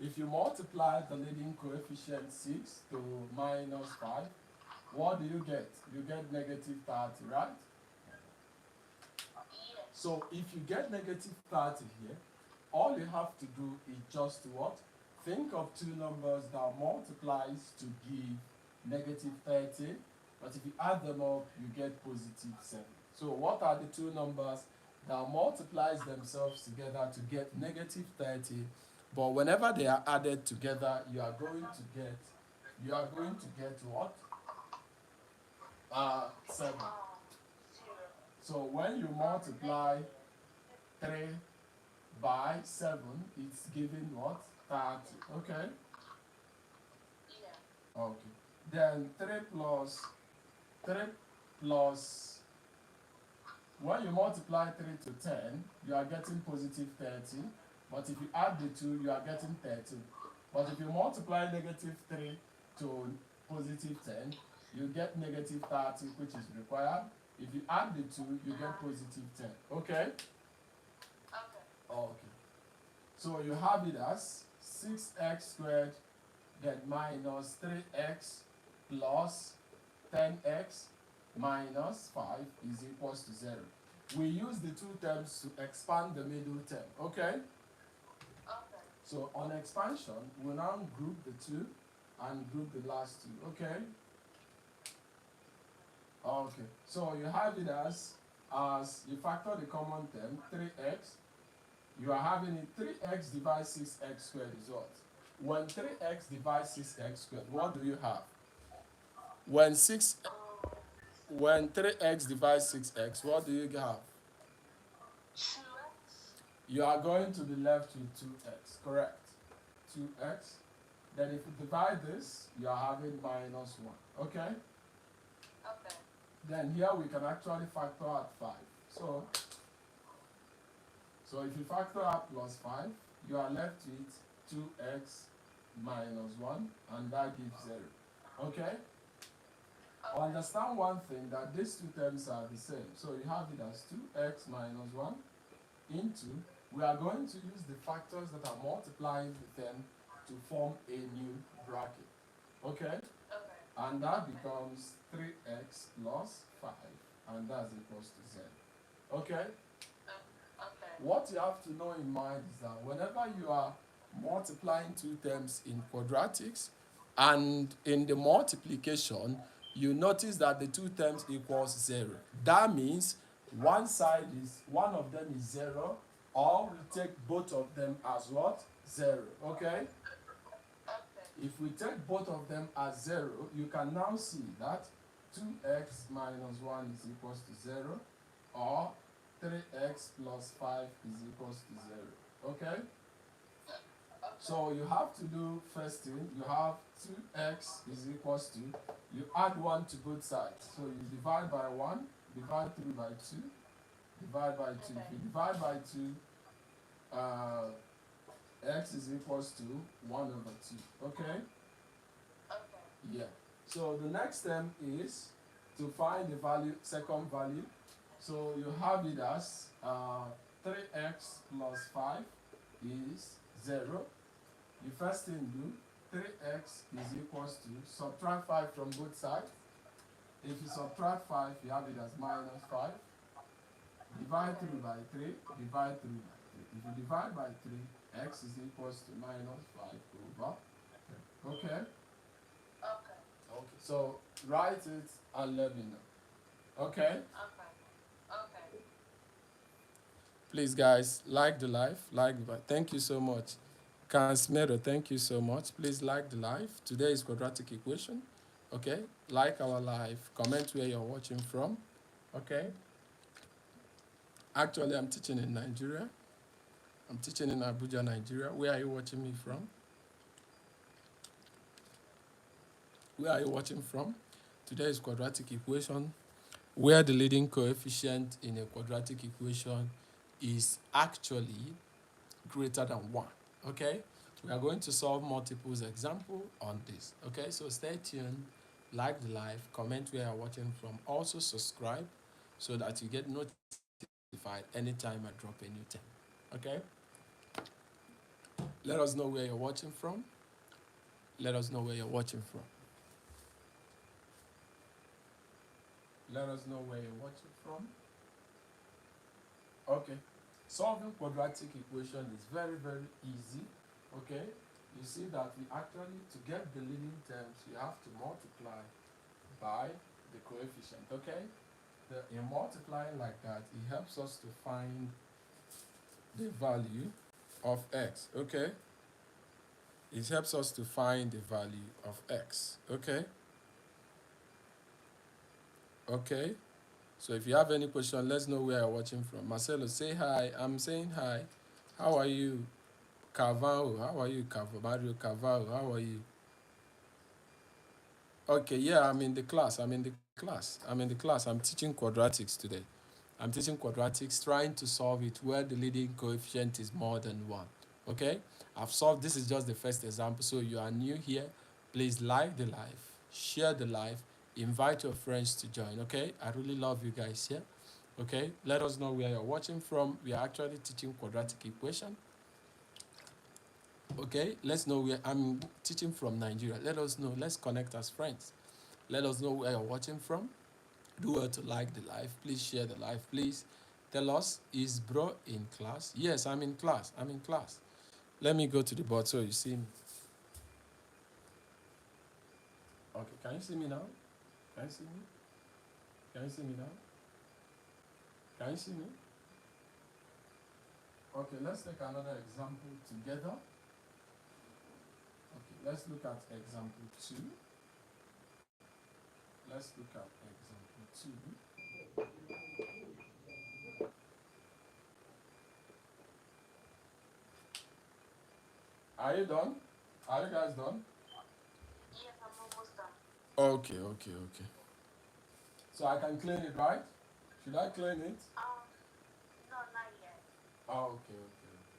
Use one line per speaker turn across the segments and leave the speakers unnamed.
if you multiply the leading coefficient 6 to minus 5, what do you get? You get negative 30, right? So if you get negative 30 here, all you have to do is just to what? Think of two numbers that multiplies to give negative 30, but if you add them up, you get positive 7. So what are the two numbers that multiplies themselves together to get negative 30, but whenever they are added together, you are going to get what? 7. So when you multiply 3 by 7, it's giving what? 30. Okay? Okay. Then 3 plus, when you multiply 3 to 10, you are getting positive 30. But if you add the 2, you are getting 13. But if you multiply negative 3 to positive 10, you get negative 30, which is required. If you add the 2, you get positive 10. Okay? Okay. So you have it as 6x squared then minus 3x plus 10x minus 5 is equals to 0. We use the two terms to expand the middle term. Okay? So on expansion, we now group the two and group the last two. Okay? Okay. So you have it as you factor the common term, 3x. You are having it 3x divided 6x squared is what? When 3x divides 6x squared, what do you have? When 3x divides 6x, what do you have? You are going to be left with 2x, correct? 2x. Then if you divide this, you are having minus 1, okay? Then here we can actually factor out 5. So if you factor out plus 5, you are left with 2x minus 1, and that gives 0. Okay? Understand one thing, that these two terms are the same. So you have it as 2x minus 1 into, we are going to use the factors that are multiplying the term to form a new bracket. Okay? And that becomes 3x plus 5, and that's equals to 0. Okay? What you have to know in mind is that whenever you are multiplying two terms in quadratics and in the multiplication, you notice that the two terms equals 0. That means one of them is 0, or we take both of them as what? 0. Okay? If we take both of them as 0, you can now see that 2x minus 1 is equals to 0, or 3x plus 5 is equals to 0. Okay? So you have to do first thing, you have 2x is equals to, you add 1 to both sides. So you divide by 1, divide 3 by 2, divide by 2. If you divide by 2, x is equals to 1 over 2. Okay? Yeah. So the next term is to find the value, second value. So you have it as 3x plus 5 is 0. You first thing do, 3x is equals to, subtract 5 from both sides. If you subtract 5, you have it as minus 5. Divide 3 by 3, divide 3 by 3. If you divide by 3, x is equals to minus 5 over 3. Okay? Okay. So write it and let me know. Okay? Please, guys, like the live. Thank you so much. Cansmero, thank you so much. Please like the live. Today is quadratic equation. Okay? Like our live. Comment where you're watching from. Okay? Actually, I'm teaching in Nigeria. I'm teaching in Abuja, Nigeria. Where are you watching me from? Where are you watching from? Today is quadratic equation, where the leading coefficient in a quadratic equation is actually greater than 1. Okay? We are going to solve multiples example on this. Okay? So stay tuned, like the live, comment where you're watching from. Also subscribe so that you get notified anytime I drop a new term. Okay? Let us know where you're watching from. Let us know where you're watching from. Let us know where you're watching from. Okay. Solving quadratic equation is very, very easy. Okay. You see that we actually, to get the leading terms, you have to multiply by the coefficient. Okay. In multiplying like that, it helps us to find the value of x. Okay. It helps us to find the value of x. Okay. Okay. So if you have any question, let's know where you're watching from. Marcelo, say hi. I'm saying hi. How are you? Carvalho, how are you? Mario Carvalho, how are you? Okay, yeah, I'm in the class. I'm teaching quadratics today. I'm teaching quadratics, trying to solve it where the leading coefficient is more than 1. Okay? I've solved, this is just the first example. So you are new here, please like the live, share the live, invite your friends to join. Okay? I really love you guys here. Okay? Let us know where you're watching from. We are actually teaching quadratic equation. Okay, let's know where I'm teaching from Nigeria. Let us know. Let's connect as friends. Let us know where you're watching from. Do well to like the live. Please share the live. Please tell us, is bro in class? Yes, I'm in class. I'm in class. Let me go to the board so you see me. Okay, can you see me now? Can you see me? Can you see me now? Can you see me? Okay, let's take another example together. Okay, let's look at example 2. Let's look at example 2. Are you done? Are you guys done? Yes, I'm almost done. Okay, okay, okay. So I can clean it, right? Should I clean it? No, not yet. Oh, okay, okay, okay.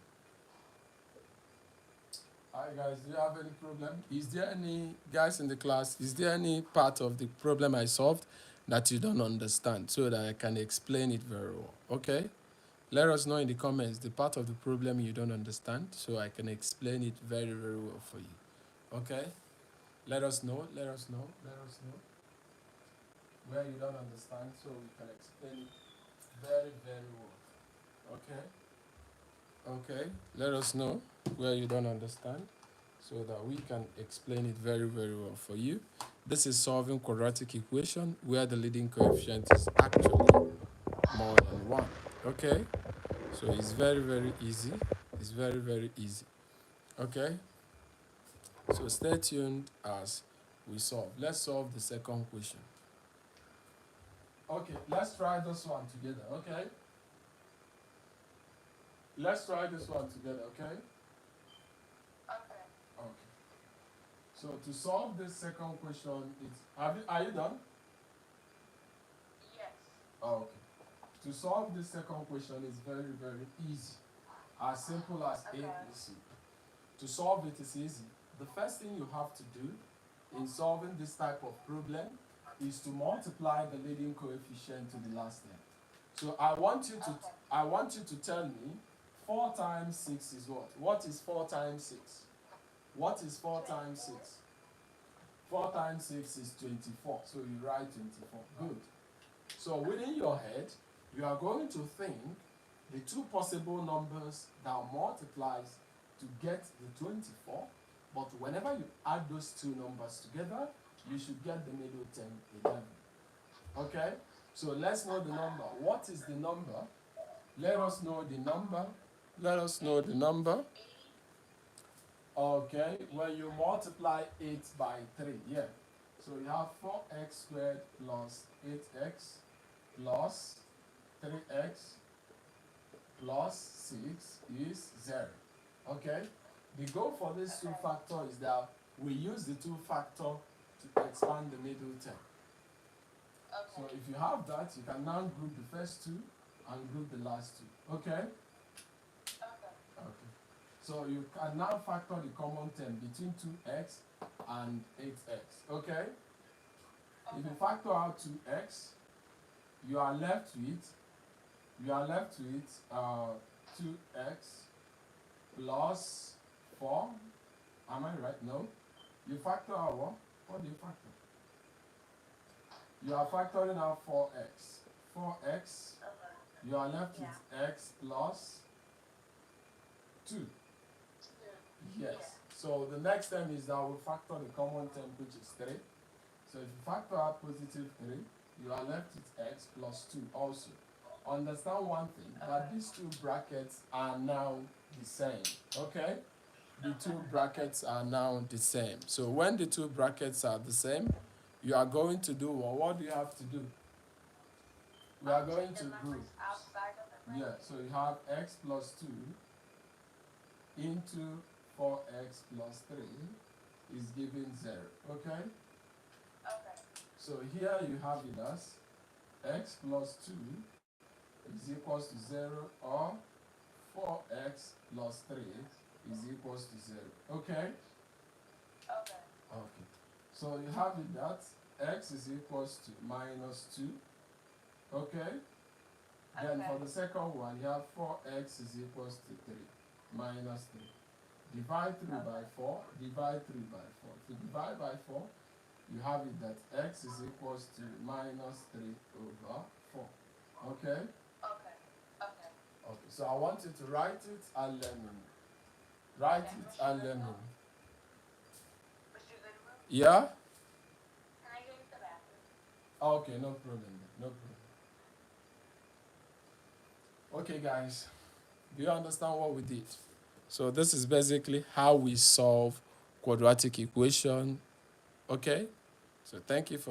Hi guys, do you have any problem? Is there any, guys in the class, is there any part of the problem I solved that you don't understand so that I can explain it very well? Okay? Let us know in the comments the part of the problem you don't understand so I can explain it very, very well for you. Okay? Let us know, let us know, let us know where you don't understand so we can explain it very, very well. Okay? Okay, let us know where you don't understand so that we can explain it very, very well for you. This is solving quadratic equation where the leading coefficient is actually more than 1. Okay, so it's very, very easy. It's very, very easy. Okay, so stay tuned as we solve. Let's solve the second question. Okay, let's try this one together. Okay, let's try this one together. Okay. Okay. So to solve this second question, are you done? Yes. Okay. To solve this second question is very, very easy. As simple as ABC. To solve it is easy. The first thing you have to do in solving this type of problem is to multiply the leading coefficient to the last term. So I want you to tell me 4 times 6 is what? What is 4 times 6? What is 4 times 6? 4 times 6 is 24. So you write 24. Good. So within your head, you are going to think the two possible numbers that multiplies to get the 24. But whenever you add those two numbers together, you should get the middle term 11. Okay? So let's know the number. What is the number? Let us know the number. Let us know the number. Okay, when you multiply 8 by 3, yeah. So you have 4x squared plus 8x plus 3x plus 6 is 0. Okay? The goal for this two factor is that we use the two factor to expand the middle term. Okay. So if you have that, you can now group the first two and group the last two. Okay? Okay. Okay. So you can now factor the common term between 2x and 8x. Okay? Okay. If you factor out 2x, you are left with 2x plus 4. Am I right? No. You factor out what? What do you factor? You are factoring out 4x. 4x, you are left with x plus 2. Yes. So the next term is that we factor the common term, which is 3. So if you factor out positive 3, you are left with x plus 2 also. Understand one thing, that these two brackets are now the same. Okay? The two brackets are now the same. So when the two brackets are the same, you are going to do, well, what do you have to do? We are going to group. Yeah, so you have x plus 2 into 4x plus 3 is giving 0. Okay? Okay. So here you have it as x plus 2 is equals to 0, or 4x plus 3 is equals to 0. Okay? Okay. Okay. So you have it that x is equals to minus 2. Okay? Then for the second one, you have 4x is equals to 3 minus 3. Divide 3 by 4, divide 3 by 4. If you divide by 4, you have it that x is equals to minus 3 over 4. Okay? Okay. Okay. Okay. So I want you to write it and let me know. Write it and let me know. Yeah? Can I go to the bathroom? Okay, no problem. No problem. Okay, guys, do you understand what we did? So this is basically how we solve quadratic equation. Okay? So thank you for